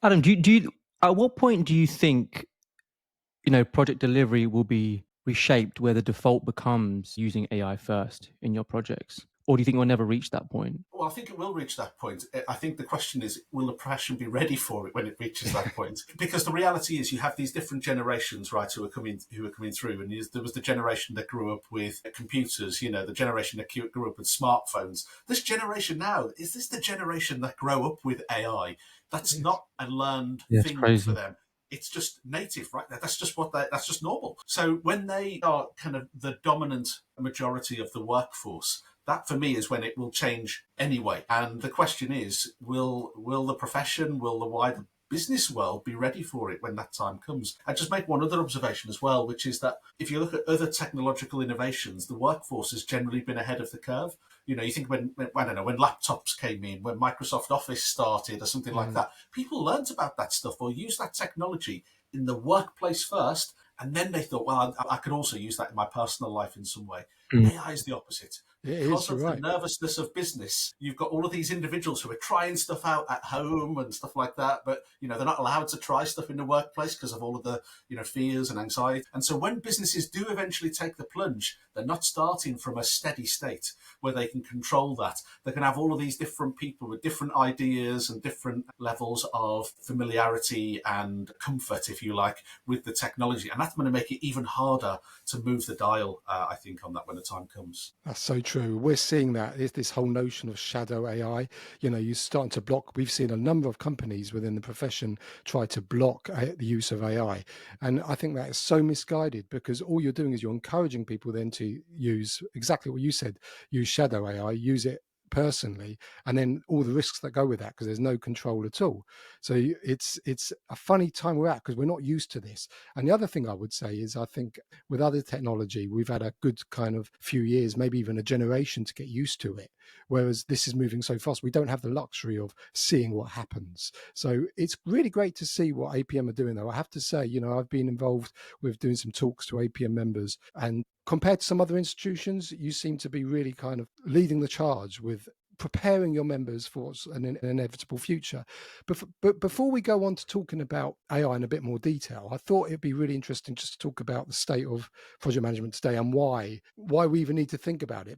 Adam, do you at what point do you think project delivery will be reshaped where the default becomes using AI first in your projects, or do you think we'll never reach that point? Well, I think it will reach that point. I think the question is, will the profession be ready for it when it reaches that point? Because the reality is, you have these different generations, right, who are coming through, and there was the generation that grew up with computers, the generation that grew up with smartphones. This generation now is this the generation that grow up with AI? That's Yes. not a learned Yeah, it's thing for crazy. them. It's just native, right? That's just that's just normal. So when they are kind of the dominant majority of the workforce, that for me is when it will change anyway. And the question is, will the profession, will the wider business world be ready for it when that time comes? I just make one other observation as well, which is that if you look at other technological innovations, the workforce has generally been ahead of the curve. You think when I don't know, when laptops came in, when Microsoft Office started or something like Mm. that, people learnt about that stuff or used that technology in the workplace first, and then they thought, well, I could also use that in my personal life in some way. Mm. AI is the opposite. It Because is, you're of the right. nervousness of business, you've got all of these individuals who are trying stuff out at home and stuff like that, but they're not allowed to try stuff in the workplace because of all of the fears and anxiety. And so when businesses do eventually take the plunge, they're not starting from a steady state where they can control that. They can have all of these different people with different ideas and different levels of familiarity and comfort, if you like, with the technology. And that's going to make it even harder to move the dial, I think, on that when the time comes. That's so true. We're seeing that is this whole notion of shadow AI. You're starting to block. We've seen a number of companies within the profession try to block the use of AI, and I think that is so misguided because all you're doing is you're encouraging people then to use exactly what you said. Use shadow AI. Use it personally, and then all the risks that go with that because there's no control at all. So it's a funny time we're at because we're not used to this. And the other thing I would say is I think with other technology, we've had a good kind of few years, maybe even a generation to get used to it. Whereas this is moving so fast, we don't have the luxury of seeing what happens. So it's really great to see what APM are doing, though. I have to say, I've been involved with doing some talks to APM members, and compared to some other institutions, you seem to be really kind of leading the charge with preparing your members for an inevitable future. But before we go on to talking about AI in a bit more detail, I thought it'd be really interesting just to talk about the state of project management today and why we even need to think about it.